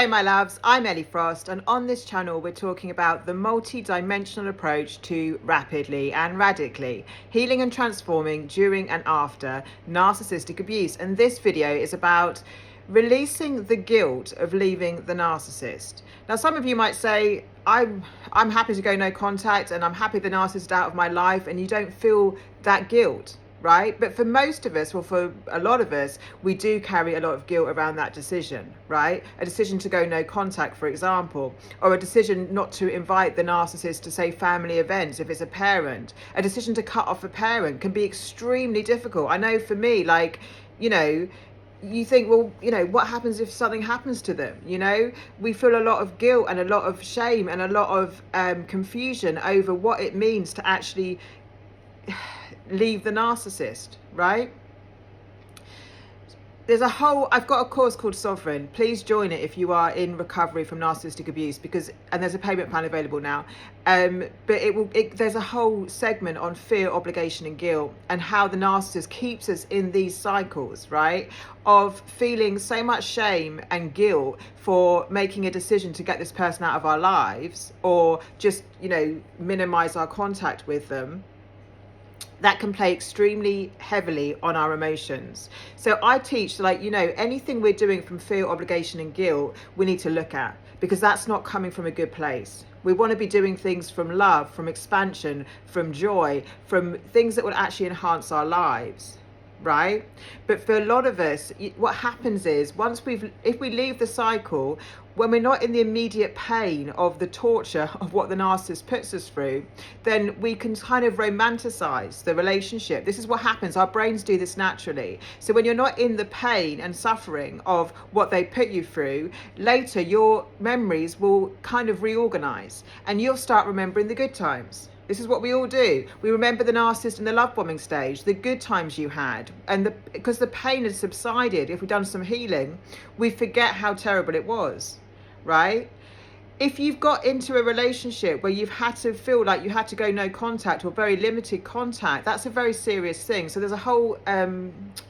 Hello my loves, I'm Ellie Frost, and on this channel we're talking about the multi-dimensional approach to rapidly and radically healing and transforming during and after narcissistic abuse. And this video is about releasing the guilt of leaving the narcissist. Now some of you might say, I'm happy to go no contact and I'm happy the narcissist is out of my life, and you don't feel that guilt, right? But for most of us, well, for a lot of us, we do carry a lot of guilt around that decision, right? A decision to go no contact, for example, or a decision not to invite the narcissist to, say, family events if it's a parent. A decision to cut off a parent can be extremely difficult. I know for me, like, you think, well, what happens if something happens to them? We feel a lot of guilt and a lot of shame and a lot of confusion over what it means to actually leave the narcissist, right? I've got a course called Sovereign. Please join it if you are in recovery from narcissistic abuse, and there's a payment plan available now. But there's a whole segment on fear, obligation and guilt, and how the narcissist keeps us in these cycles, right? Of feeling so much shame and guilt for making a decision to get this person out of our lives, or just, minimize our contact with them. That can play extremely heavily on our emotions. So I teach, anything we're doing from fear, obligation and guilt, we need to look at, because that's not coming from a good place. We want to be doing things from love, from expansion, from joy, from things that will actually enhance our lives, right? But for a lot of us, what happens is, if we leave the cycle, when we're not in the immediate pain of the torture of what the narcissist puts us through, then we can kind of romanticize the relationship. This is what happens. Our brains do this naturally. So when you're not in the pain and suffering of what they put you through, later your memories will kind of reorganize and you'll start remembering the good times. This is what we all do. We remember the narcissist in the love bombing stage, the good times you had. And because the pain has subsided, if we've done some healing, we forget how terrible it was, right? If you've got into a relationship where you've had to feel like you had to go no contact or very limited contact, that's a very serious thing. So there's a whole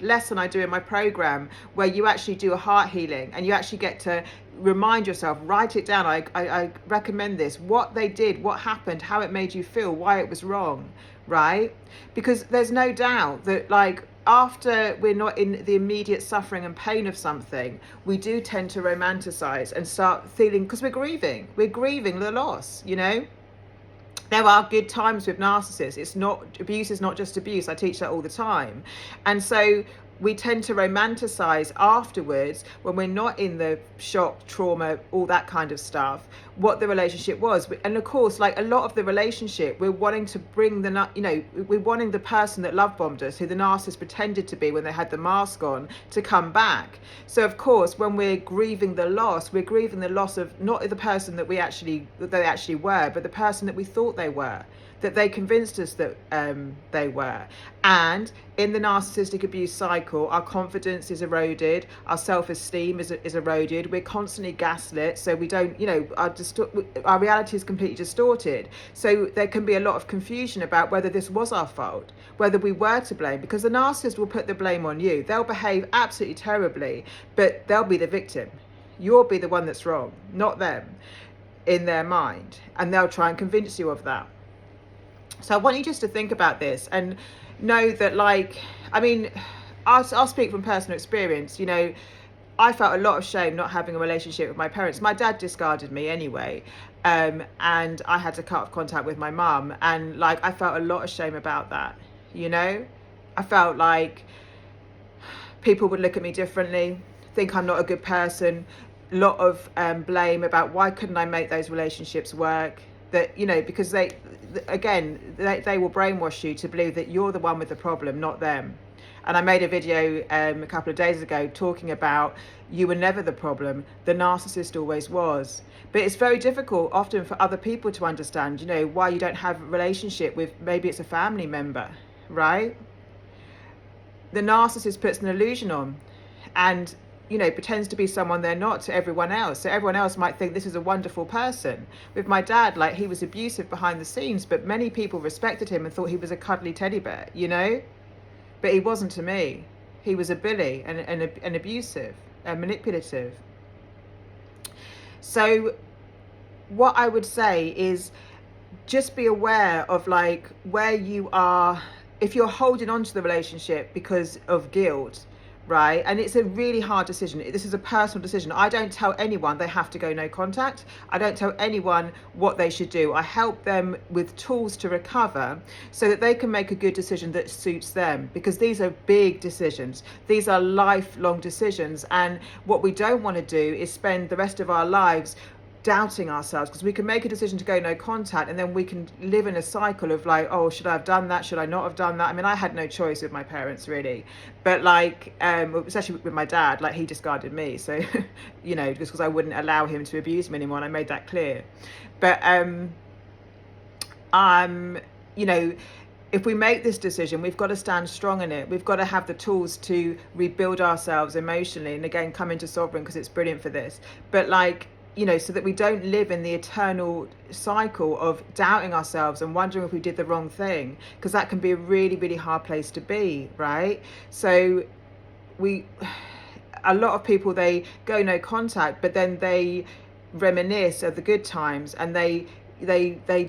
lesson I do in my program where you actually do a heart healing and you actually get to remind yourself, write it down. I recommend this, what they did, what happened, how it made you feel, why it was wrong, right? Because there's no doubt that after we're not in the immediate suffering and pain of something, we do tend to romanticize and start feeling, because we're grieving the loss. There are good times with narcissists. Abuse is not just abuse. I teach that all the time. And so we tend to romanticize afterwards, when we're not in the shock, trauma, all that kind of stuff, what the relationship was. And of course, like a lot of the relationship, we're wanting to bring we're wanting the person that love bombed us, who the narcissist pretended to be when they had the mask on, to come back. So of course, when we're grieving the loss, we're grieving the loss of not the person that they actually were, but the person that we thought they were, that they convinced us that they were. And in the narcissistic abuse cycle, our confidence is eroded, our self-esteem is eroded, we're constantly gaslit, so we don't, our reality is completely distorted. So there can be a lot of confusion about whether this was our fault, whether we were to blame, because the narcissist will put the blame on you. They'll behave absolutely terribly, but they'll be the victim. You'll be the one that's wrong, not them, in their mind. And they'll try and convince you of that. So I want you just to think about this and know that, I'll speak from personal experience. I felt a lot of shame not having a relationship with my parents. My dad discarded me anyway, and I had to cut off contact with my mum, and I felt a lot of shame about that. I felt like people would look at me differently, think I'm not a good person, a lot of blame about why couldn't I make those relationships work. That, because they will brainwash you to believe that you're the one with the problem, not them. And I made a video a couple of days ago talking about, you were never the problem, the narcissist always was. But it's very difficult often for other people to understand, why you don't have a relationship with, maybe it's a family member, right? The narcissist puts an illusion on and pretends to be someone they're not to everyone else. So everyone else might think this is a wonderful person. With my dad, he was abusive behind the scenes, but many people respected him and thought he was a cuddly teddy bear, But he wasn't to me. He was a bully and abusive and manipulative. So what I would say is just be aware of like where you are, if you're holding on to the relationship because of guilt, right? And it's a really hard decision. This is a personal decision. I don't tell anyone they have to go no contact. I don't tell anyone what they should do. I help them with tools to recover so that they can make a good decision that suits them, because these are big decisions. These are lifelong decisions. And what we don't want to do is spend the rest of our lives doubting ourselves, because we can make a decision to go no contact and then we can live in a cycle of like, oh, should I have done that, should I not have done that? I mean, I had no choice with my parents really, but like especially with my dad, like he discarded me, so you know, just because I wouldn't allow him to abuse me anymore, and I made that clear. But you know, if we make this decision, we've got to stand strong in it. We've got to have the tools to rebuild ourselves emotionally, and again, come into Sovereign because it's brilliant for this. But like, you know, so that we don't live in the eternal cycle of doubting ourselves and wondering if we did the wrong thing, because that can be a really, really hard place to be, right? So a lot of people, they go no contact, but then they reminisce of the good times, and they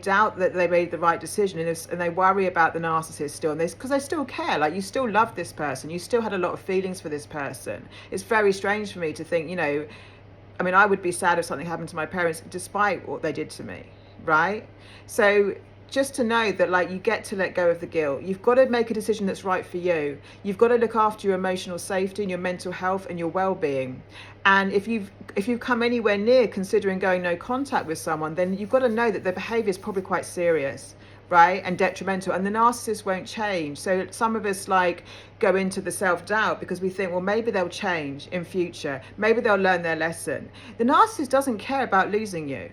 doubt that they made the right decision, and they worry about the narcissist still, and this because they still care. Like, you still love this person, you still had a lot of feelings for this person. It's very strange for me to think, you know, I mean, I would be sad if something happened to my parents despite what they did to me, right? So just to know that, like, you get to let go of the guilt. You've got to make a decision that's right for you. You've got to look after your emotional safety and your mental health and your well-being. And if you've come anywhere near considering going no contact with someone, then you've got to know that their behavior is probably quite serious, right, and detrimental, and the narcissist won't change. So some of us like go into the self-doubt because we think, well, maybe they'll change in future, maybe they'll learn their lesson. The narcissist doesn't care about losing you.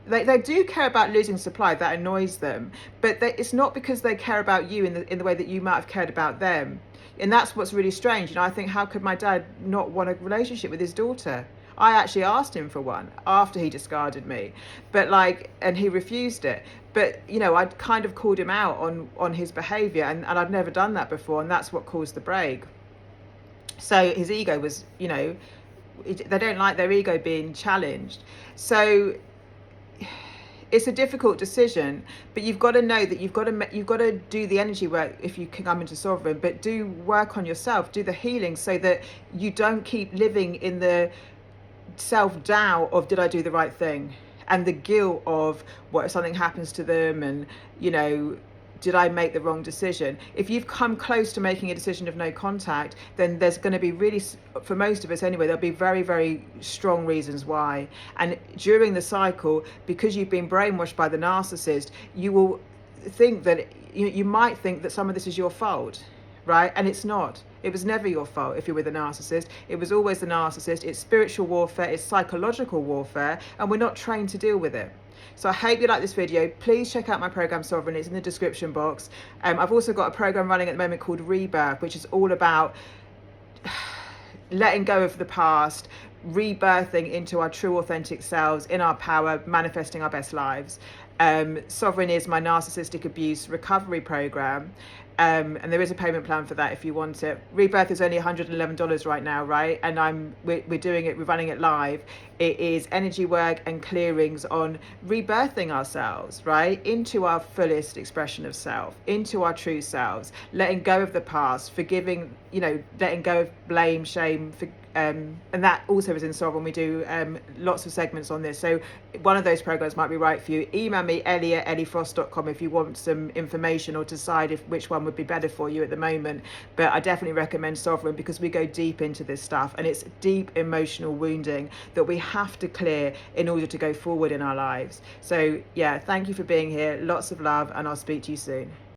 They do care about losing supply. That annoys them, but it's not because they care about you in the way that you might have cared about them. And that's what's really strange. You know, I think, how could my dad not want a relationship with his daughter? I actually asked him for one after he discarded me, but like, and he refused it. But you know, I'd kind of called him out on his behavior, and I'd never done that before, and that's what caused the break. So his ego was, you know, they don't like their ego being challenged. So it's a difficult decision, but you've got to know that you've got to do the energy work if you can come into Sovereign, but do work on yourself, do the healing, so that you don't keep living in the self-doubt of, did I do the right thing, and the guilt of what if something happens to them, and you know, did I make the wrong decision? If you've come close to making a decision of no contact, then there's going to be really, for most of us anyway, there'll be very, very strong reasons why. And during the cycle, because you've been brainwashed by the narcissist, you will think that, you might think that some of this is your fault, right? And it's not. It was never your fault if you're with a narcissist. It was always the narcissist. It's spiritual warfare, it's psychological warfare, and we're not trained to deal with it. So I hope you like this video. Please check out my program Sovereign. It's in the description box. I've also got a program running at the moment called Rebirth, which is all about letting go of the past, rebirthing into our true authentic selves, in our power, manifesting our best lives. Sovereign is my narcissistic abuse recovery program, and there is a payment plan for that if you want it. Rebirth is only $111 right now, right? And we're doing it, we're running it live. It is energy work and clearings on rebirthing ourselves, right, into our fullest expression of self, into our true selves, letting go of the past, forgiving, you know, letting go of blame, shame, and that also is in Sovereign. We do lots of segments on this, so one of those programs might be right for you. Email me, ellie@elliefrost.com, if you want some information or decide which one would be better for you at the moment. But I definitely recommend Sovereign, because we go deep into this stuff, and it's deep emotional wounding that we have to clear in order to go forward in our lives. So yeah, thank you for being here. Lots of love, and I'll speak to you soon.